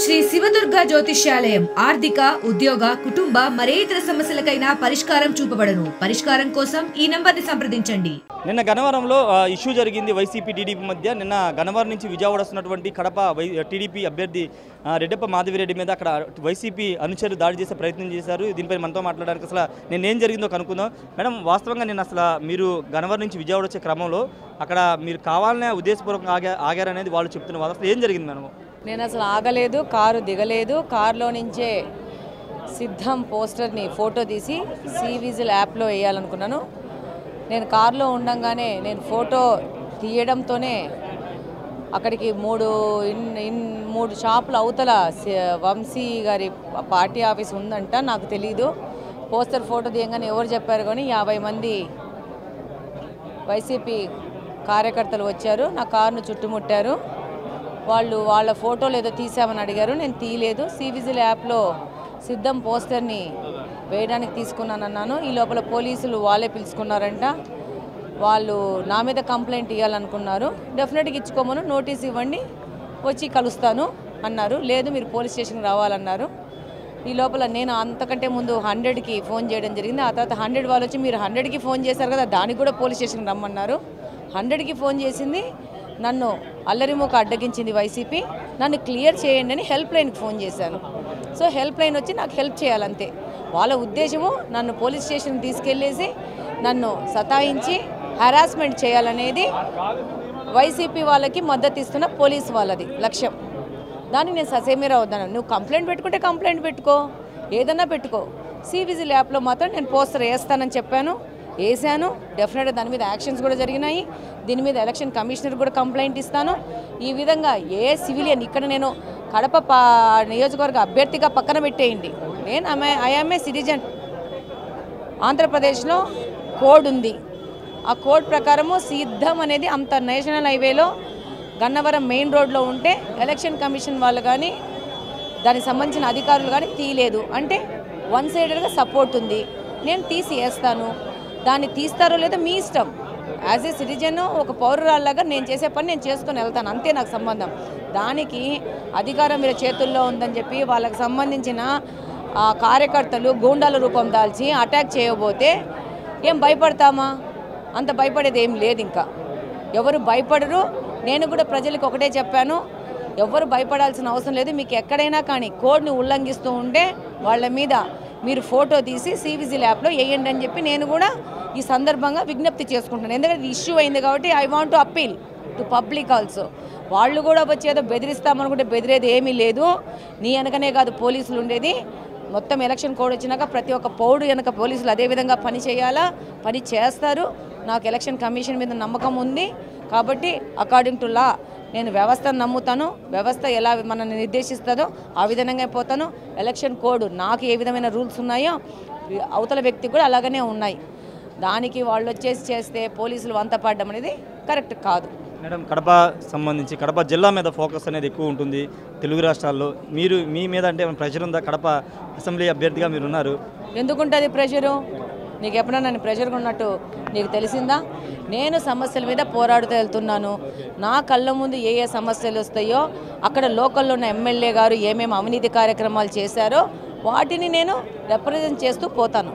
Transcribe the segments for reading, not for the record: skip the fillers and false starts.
శ్రీ శివదుర్గ జ్యోతిష్యాలయం ఆర్థిక ఉద్యోగ కుటుంబ మరే ఇతర సమస్యలకైనా పరిష్కారం చూపబడను. పరిష్కారం కోసం ఈ నంబర్ని సంప్రదించండి. నిన్న గన్నవరంలో ఇష్యూ జరిగింది వైసీపీ టీడీపీ మధ్య. నిన్న గన్నవరం నుంచి విజయవాడ వస్తున్నటువంటి కడప టీడీపీ అభ్యర్థి రెడ్డప్ప మాధవిరెడ్డి మీద అక్కడ వైసీపీ అనుచరులు దాడి చేసే ప్రయత్నం చేశారు. దీనిపై మనతో మాట్లాడడానికి అసలు నిన్న ఏం జరిగిందో కనుక్కుందాం. మేడం, వాస్తవంగా నిన్న అసలు మీరు గన్నవరం నుంచి విజయవాడ వచ్చే క్రమంలో అక్కడ మీరు కావాలనే ఉద్దేశపూర్వకంగా ఆగారనేది వాళ్ళు చెప్తున్నారు. అసలు ఏం జరిగింది మేడం? నేను అసలు ఆగలేదు, కారు దిగలేదు. కారులో నుంచే సిద్ధం పోస్టర్ని ఫోటో తీసి సివిజిల్ యాప్లో వేయాలనుకున్నాను. నేను కారులో ఉండంగానే నేను ఫోటో తీయడంతోనే అక్కడికి మూడు షాపుల అవతల వంశీ గారి పార్టీ ఆఫీస్ ఉందంట. నాకు తెలీదు. పోస్టర్ ఫోటో తీయగానే ఎవరు చెప్పారు కానీ 50 మంది వైసీపీ కార్యకర్తలు వచ్చారు. నా కారును చుట్టుముట్టారు. వాళ్ళ ఫోటోలు ఏదో తీసామని అడిగారు. నేను తీయలేదు. సివిజిల్ యాప్లో సిద్ధం పోస్టర్ని వేయడానికి తీసుకున్నానన్నాను. ఈ లోపల పోలీసులు వాళ్ళే పిలుచుకున్నారంట. వాళ్ళు నా మీద కంప్లైంట్ ఇవ్వాలనుకున్నారు. డెఫినెట్గా ఇచ్చుకోమను, నోటీస్ ఇవ్వండి, వచ్చి కలుస్తాను అన్నారు. లేదు, మీరు పోలీస్ స్టేషన్కి రావాలన్నారు. ఈ లోపల నేను అంతకంటే ముందు 100కి ఫోన్ చేయడం జరిగింది. ఆ తర్వాత 100 వాళ్ళు వచ్చి మీరు 100కి ఫోన్ చేశారు కదా, దానికి కూడా పోలీస్ స్టేషన్కి రమ్మన్నారు. 100కి ఫోన్ చేసింది, నన్ను అల్లరిమూక అడ్డగించింది వైసీపీ. నన్ను క్లియర్ చేయండి అని హెల్ప్ లైన్కి ఫోన్ చేశాను. సో హెల్ప్ లైన్ వచ్చి నాకు హెల్ప్ చేయాలంతే. వాళ్ళ ఉద్దేశము నన్ను పోలీస్ స్టేషన్కి తీసుకెళ్ళేసి నన్ను సతాయించి హెరాస్మెంట్ చేయాలనేది వైసీపీ వాళ్ళకి మద్దతు ఇస్తున్న పోలీసు వాళ్ళది లక్ష్యం. దాన్ని నేను ససేమిరా వద్దాను. నువ్వు కంప్లైంట్ పెట్టుకుంటే కంప్లైంట్ పెట్టుకో, ఏదన్నా పెట్టుకో. సివిజిల్ యాప్లో మాత్రం నేను పోస్టర్ వేస్తానని చెప్పాను, వేసాను. డెఫినెట్గా దాని మీద యాక్షన్స్ కూడా జరిగినాయి. దీని మీద ఎలక్షన్ కమిషనర్ కూడా కంప్లైంట్ ఇస్తాను. ఈ విధంగా ఏ సివిలియన్ ఇక్కడ నేను కడప నియోజకవర్గ అభ్యర్థిగా పక్కన పెట్టేయండి. నేను ఐఎమ్ ఏ సిటిజన్. ఆంధ్రప్రదేశ్లో కోడ్ ఉంది. ఆ కోడ్ ప్రకారము సిద్ధం అనేది అంత నేషనల్ హైవేలో గన్నవరం మెయిన్ రోడ్లో ఉంటే ఎలక్షన్ కమిషన్ వాళ్ళు కానీ దానికి సంబంధించిన అధికారులు కానీ తీయలేదు అంటే వన్ సైడెడ్గా సపోర్ట్ ఉంది. నేను తీసి వేస్తాను. దాన్ని తీస్తారో లేదో మీ ఇష్టం. యాజ్ ఏ సిటిజన్, ఒక పౌరురాల్లాగా నేను చేసే పని నేను చేసుకొని వెళ్తాను, అంతే నాకు సంబంధం. దానికి అధికారం వీళ్ళ చేతుల్లో ఉందని చెప్పి వాళ్ళకి సంబంధించిన కార్యకర్తలు గూండాల రూపం దాల్చి అటాక్ చేయబోతే ఏం భయపడతామా? అంత భయపడేది ఏం లేదు. ఇంకా ఎవరు భయపడరు. నేను కూడా ప్రజలకు ఒకటే చెప్పాను, ఎవరు భయపడాల్సిన అవసరం లేదు. మీకు ఎక్కడైనా కానీ కోడ్ని ఉల్లంఘిస్తూ ఉంటే వాళ్ళ మీద మీరు ఫోటో తీసి సివిజిల్ యాప్లో వేయండి అని చెప్పి నేను కూడా ఈ సందర్భంగా విజ్ఞప్తి చేసుకుంటున్నాను. ఎందుకంటే ఇష్యూ అయింది కాబట్టి I want to appeal to public also. వాళ్ళు కూడా వచ్చేదో బెదిరిస్తామనుకుంటే బెదిరేది ఏమీ లేదు. నీ వెనకనే కాదు పోలీసులు ఉండేది. మొత్తం ఎలక్షన్ కోడ్ వచ్చినాక ప్రతి ఒక్క పౌరుడు వెనక పోలీసులు అదేవిధంగా పని చేయాలా, పని చేస్తారు. నాకు ఎలక్షన్ కమిషన్ మీద నమ్మకం ఉంది కాబట్టి అకార్డింగ్ టు లా నేను వ్యవస్థను నమ్ముతాను. వ్యవస్థ ఎలా మనల్ని నిర్దేశిస్తుందో ఆ విధంగా పోతాను. ఎలక్షన్ కోడ్ నాకు ఏ విధమైన రూల్స్ ఉన్నాయో అవతల వ్యక్తికి కూడా అలాగనే ఉన్నాయి. దానికి వాళ్ళు వచ్చేసి చేస్తే పోలీసులు వంతపడడం అనేది కరెక్ట్ కాదు. మేడం, కడప సంబంధించి కడప జిల్లా మీద ఫోకస్ అనేది ఎక్కువ ఉంటుంది తెలుగు రాష్ట్రాల్లో. మీ మీద అంటే ప్రెషర్ ఉందా? కడప అసెంబ్లీ అభ్యర్థిగా మీరు ఉన్నారు. ఎందుకుంటుంది ప్రెషరు? నీకు ఎప్పుడైనా నన్ను ప్రెషర్గా ఉన్నట్టు నీకు తెలిసిందా? నేను సమస్యల మీద పోరాడుతూ వెళ్తున్నాను. నా కళ్ళ ముందు ఏ ఏ సమస్యలు వస్తాయో అక్కడ లోకల్లో ఉన్న ఎమ్మెల్యే గారు ఏమేమి అవినీతి కార్యక్రమాలు చేశారో వాటిని నేను రిప్రజెంట్ చేస్తూ పోతాను,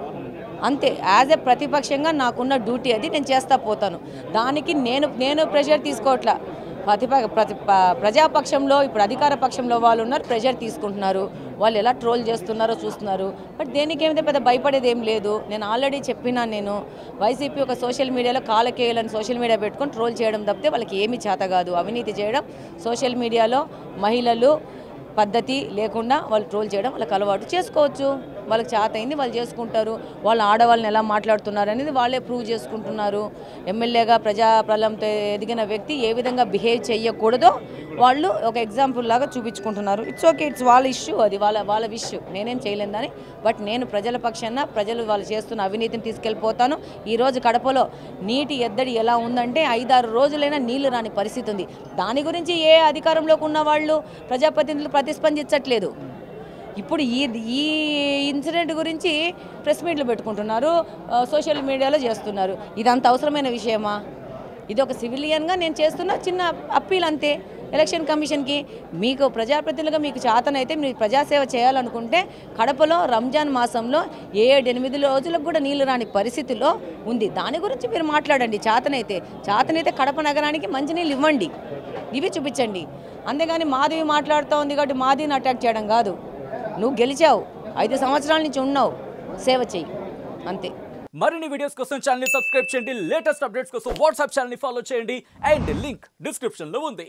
అంతే. యాజ్ ఏ ప్రతిపక్షంగా నాకున్న డ్యూటీ అది నేను చేస్తూ పోతాను. దానికి నేను ప్రెషర్ తీసుకోవట్లా. ప్రజాపక్షంలో ఇప్పుడు అధికార పక్షంలో వాళ్ళు ఉన్నారు, ప్రెషర్ తీసుకుంటున్నారు. వాళ్ళు ఎలా ట్రోల్ చేస్తున్నారో చూస్తున్నారు. బట్ దేనికేమైతే పెద్ద భయపడేది ఏం లేదు. నేను ఆల్రెడీ చెప్పినా, నేను వైసీపీ ఒక సోషల్ మీడియాలో కాలకేయాలని సోషల్ మీడియా పెట్టుకొని ట్రోల్ చేయడం తప్పితే వాళ్ళకి ఏమీ చేత కాదు. అవినీతి చేయడం సోషల్ మీడియాలో మహిళలు పద్ధతి లేకుండా వాళ్ళు ట్రోల్ చేయడం వాళ్ళకి అలవాటు. చేసుకోవచ్చు, వాళ్ళకి చేత అయింది, వాళ్ళు చేసుకుంటారు. వాళ్ళు ఆడవాళ్ళని ఎలా మాట్లాడుతున్నారు అనేది వాళ్ళే ప్రూవ్ చేసుకుంటున్నారు. ఎమ్మెల్యేగా ప్రజాప్రలంతో ఎదిగిన వ్యక్తి ఏ విధంగా బిహేవ్ చేయకూడదో వాళ్ళు ఒక ఎగ్జాంపుల్ లాగా చూపించుకుంటున్నారు. ఇట్స్ ఓకే, ఇట్స్ వాళ్ళ ఇష్యూ, అది వాళ్ళ ఇష్యూ, నేనేం చేయలేదని. బట్ నేను ప్రజల పక్షాన ప్రజలు వాళ్ళు చేస్తున్న అవినీతిని తీసుకెళ్ళిపోతాను. ఈరోజు కడపలో నీటి ఎద్దడి ఎలా ఉందంటే 5-6 రోజులైనా నీళ్లు రాని పరిస్థితి ఉంది. దాని గురించి ఏ అధికారంలోకి ఉన్న వాళ్ళు ప్రజాప్రతినిధులు ప్రతిస్పందించట్లేదు. ఇప్పుడు ఈ ఇన్సిడెంట్ గురించి ప్రెస్ మీట్లు పెట్టుకుంటున్నారు, సోషల్ మీడియాలో చేస్తున్నారు. ఇదంత అవసరమైన విషయమా? ఇది ఒక సివిలియన్గా నేను చేస్తున్న చిన్న అప్పీల్ అంతే. ఎలక్షన్ కమిషన్కి. మీకు ప్రజాప్రతినిధులుగా మీకు చేతనైతే మీరు ప్రజాసేవ చేయాలనుకుంటే కడపలో రంజాన్ మాసంలో 7-8 రోజులకు కూడా నీళ్లు రాని పరిస్థితిలో ఉంది. దాని గురించి మీరు మాట్లాడండి. చేతనైతే కడప నగరానికి మంచినీళ్ళు ఇవ్వండి, ఇవి చూపించండి. అంతేగాని మాధవి మాట్లాడుతూ ఉంది కాబట్టి మాధవిని అటాక్ చేయడం కాదు. నువ్వు గెలిచావు, 5 సంవత్సరాల నుంచి ఉన్నావు, సేవ చెయ్యి అంతే. మరిన్ని వీడియోస్ కోసం ఛానల్ ని సబ్స్క్రైబ్ చేయండి, లేటెస్ట్ అప్డేట్స్ కోసం వాట్సాప్ ఛానల్ ని ఫాలో చేయండి అండ్ లింక్ డిస్క్రిప్షన్ లో ఉంది.